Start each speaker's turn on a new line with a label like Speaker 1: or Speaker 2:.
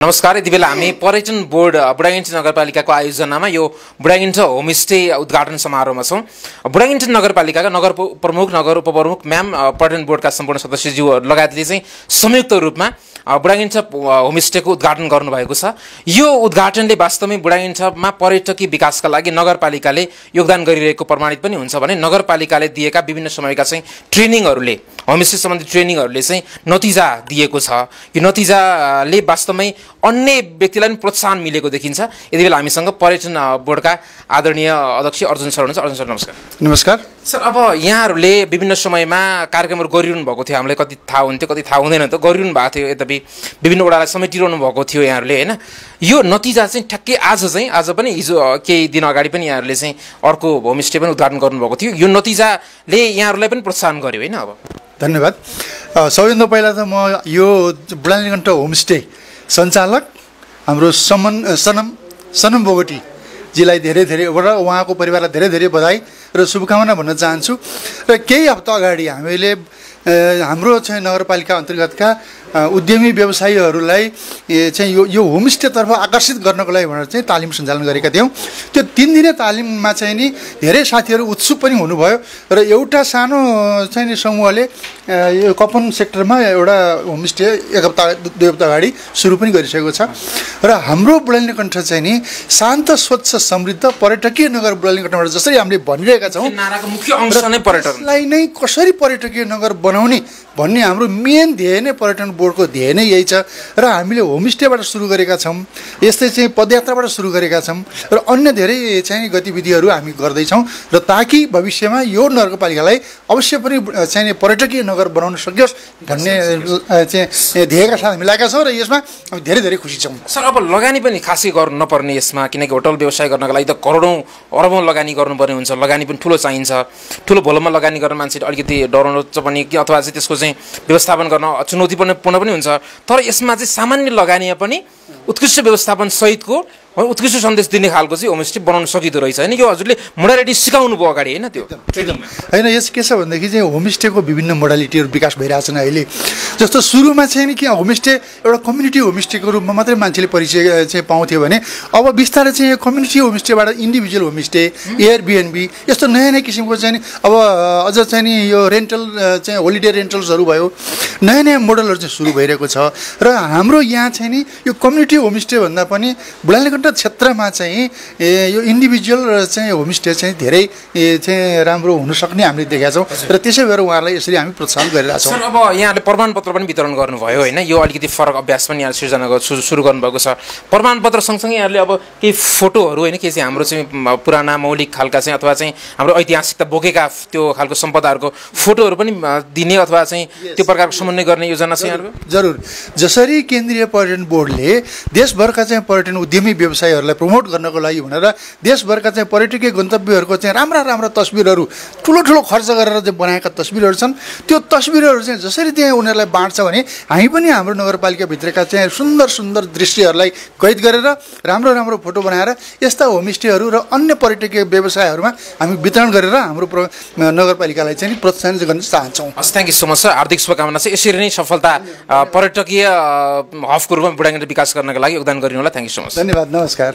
Speaker 1: नमस्कार। यति बेला हामी पर्यटन बोर्ड बुढाइन्टी नगरपालिकाको आयोजनामा यो बुढाइन्टी होमस्टे उद्घाटन समारोहमा छौं। बुढाइन्टी नगरपालिकाका नगर प्रमुख, नगर उपप्रमुख, म्याम, पर्यटन बोर्डका सम्पूर्ण सदस्यज्यूहरू लगायतले चाहिँ संयुक्त रूपमा बुढाइन्टी होमस्टेको उद्घाटन गर्नुभएको छ। यो उद्घाटनले वास्तवमै बुढाइन्टीमा पर्यटकीय विकासका लागि नगरपालिकाले योगदान गरिरहेको प्रमाणित पनि हुन्छ भने नगरपालिकाले दिएका विभिन्न समयका चाहिँ ट्रेनिङहरूले, होमस्टे सम्बन्धी ट्रेनिङहरूले चाहिँ नतिजा दिएको छ। यो नतिजाले वास्तवमै अन्य व्यक्तिलाई पनि प्रोत्साहन मिलेको देखिन्छ। यति बेला हामीसँग पर्यटन बोर्डका आदरणीय अध्यक्ष अर्जुन सर हुनुहुन्छ। अर्जुन सर नमस्कार।
Speaker 2: नमस्कार
Speaker 1: सर। अब यहाँहरूले विभिन्न समयमा कार्यक्रमहरू गरिरहनु भएको थियो, हामीलाई कति थाहा हुन्थ्यो कति थाहा हुँदैन, त गरिरहनु भएको थियो। यद्यपि विभिन्न वडालाई समेटिरहनु भएको थियो यहाँहरूले, होइन? यो नतिजा चाहिँ ठ्याक्कै आज पनि हिजो केही दिन अगाडि पनि यहाँहरूले चाहिँ अर्को होमस्टे पनि उद्घाटन गर्नुभएको थियो। यो नतिजाले यहाँहरूलाई पनि प्रोत्साहन गर्यो, होइन? अब
Speaker 2: धन्यवाद। सबैभन्दा पहिला त म यो बुढानीकण्ठ होमस्टे सञ्चालक हाम्रो सनम बोगटीजीलाई धेरै उहाँको परिवारलाई धेरै बधाई र शुभकामना भन्न चाहन्छु। र केही हप्ता अगाडि हामीले हाम्रो चाहिँ नगरपालिका अन्तर्गतका उद्यमी व्यवसायीहरूलाई चाहिँ यो होमस्टेतर्फ आकर्षित गर्नको लागि भनेर चाहिँ तालिम सञ्चालन गरेका थियौँ। त्यो 3 दिने तालिममा चाहिँ नि धेरै साथीहरू उत्सुक पनि हुनुभयो र एउटा सानो चाहिँ नि समूहले यो कपन सेक्टरमा एउटा होमस्टे 1 हप्ता 2 हप्ता अगाडि सुरु पनि गरिसकेको छ। र हाम्रो बुढानीकण्ठ चाहिँ नि शान्त, स्वच्छ, समृद्ध पर्यटकीय नगर बुढानीकण्ठबाट जसरी हामीले भनिरहेका छौँ,
Speaker 1: नाराको मुख्य अंश नै पर्यटनलाई
Speaker 2: नै कसरी पर्यटकीय नगर बनाउने भन्ने हाम्रो मेन ध्येय नै पर्यटन बोर्डको ध्येय नै यही छ। र हामीले होमस्टेबाट सुरु गरेका छौँ, यस्तै चाहिँ पदयात्राबाट सुरु गरेका छौँ र अन्य धेरै चाहिँ गतिविधिहरू हामी गर्दैछौँ। र ताकि भविष्यमा यो नगरपालिकालाई अवश्य पनि चाहिँ पर्यटकीय नगर बनाउन सकियोस् भन्ने चाहिँ ध्येयका साथ मिलाएका छौँ र यसमा हामी धेरै खुसी छौँ।
Speaker 1: सर, अब लगानी पनि खासै गर्नु नपर्ने यसमा, किनकि होटल व्यवसाय गर्नका लागि त करोडौँ अरबौँ लगानी गर्नुपर्ने हुन्छ। लगानी पनि ठुलो चाहिन्छ। ठुलो भोलममा लगानी गर्न मान्छेले अलिकति डराउनु पनि कि अथवा चाहिँ त्यसको चाहिँ व्यवस्थापन गर्न चुनौतीपूर्ण पनि हुन्छ। तर यसमा चाहिँ सामान्य लगानीमा पनि उत्कृष्ट व्यवस्थापन सहितको उत्कृष्ट सन्देश दिने खालको चाहिँ होमस्टे बनाउन सकिँदो रहेछ, होइन? यो हजुरले मोडालिटी सिकाउनु भयो अगाडि, होइन? त्यो
Speaker 2: होइन, यस के छ भनेदेखि चाहिँ होमस्टेको विभिन्न मोडालिटीहरू विकास भइरहेछन् अहिले। जस्तो सुरुमा चाहिँ नि कि होमस्टे एउटा कम्युनिटी होमस्टेको रूपमा मात्रै मान्छेले परिचय चाहिँ पाउँथ्यो भने अब बिस्तारै चाहिँ कम्युनिटी होमस्टेबाट इन्डिभिजुअल होमस्टे, एयरबिएनबी यस्तो नयाँ किसिमको चाहिँ नि अब अझ चाहिँ नि यो रेन्टल चाहिँ होलिडे रेन्टल्सहरू भयो, नयाँ मोडलहरू चाहिँ सुरु भइरहेको छ। र हाम्रो यहाँ चाहिँ नि यो कम्युनिटी होमस्टे भन्दा पनि बुढानीकण्ठ क्षेत्रमा चाहिँ यो इन्डिभिजुअल र चाहिँ होमस्टे चाहिँ धेरै चाहिँ राम्रो हुन सक्ने हामीले देखेका छौँ र त्यसै भएर उहाँहरूलाई यसरी हामी प्रोत्साहन गरिरहेका छौँ।
Speaker 1: सर, अब यहाँले प्रमाणपत्र पनि वितरण गर्नुभयो, होइन? यो अलिकति फरक अभ्यास पनि यहाँ सिर्जना सुरु गर्नुभएको छ। प्रमाणपत्र सँगसँगै यहाँले अब केही फोटोहरू, होइन, के चाहिँ हाम्रो चाहिँ पुराना मौलिक खालका चाहिँ अथवा चाहिँ हाम्रो ऐतिहासिकता बोकेका त्यो खालको सम्पदाहरूको फोटोहरू पनि दिने अथवा चाहिँ त्यो प्रकारको समन्वय गर्ने योजना छ यहाँहरूको?
Speaker 2: जरुर। जसरी केन्द्रीय पर्यटन बोर्डले देशभरका चाहिँ पर्यटन उद्यमी व्यवसायीहरूलाई प्रमोट गर्नको लागि भनेर देशभरका चाहिँ पर्यटकीय गन्तव्यहरूको चाहिँ राम्रा तस्बिरहरू ठुलो खर्च गरेर चाहिँ बनाएका तस्बिरहरू छन्, त्यो तस्बिरहरू चाहिँ जसरी त्यहाँ उनीहरूलाई बाँड्छ भने हामी पनि हाम्रो नगरपालिकाभित्रका चाहिँ सुन्दर दृश्यहरूलाई कैद गरेर राम्रो फोटो बनाएर यस्ता होमस्टेहरू र अन्य पर्यटकीय व्यवसायहरूमा हामी वितरण गरेर हाम्रो नगरपालिकालाई चाहिँ प्रोत्साहन गर्न चाहन्छौँ।
Speaker 1: हस्, thank you so much sir. हार्दिक शुभकामना छ। यसरी नै सफलता पर्यटकीय हबको रूपमा बुढानीकण्ठ विकास गर्नका लागि योगदान गरिनु होला। Thank you so much.
Speaker 2: धन्यवाद। नमस्कार।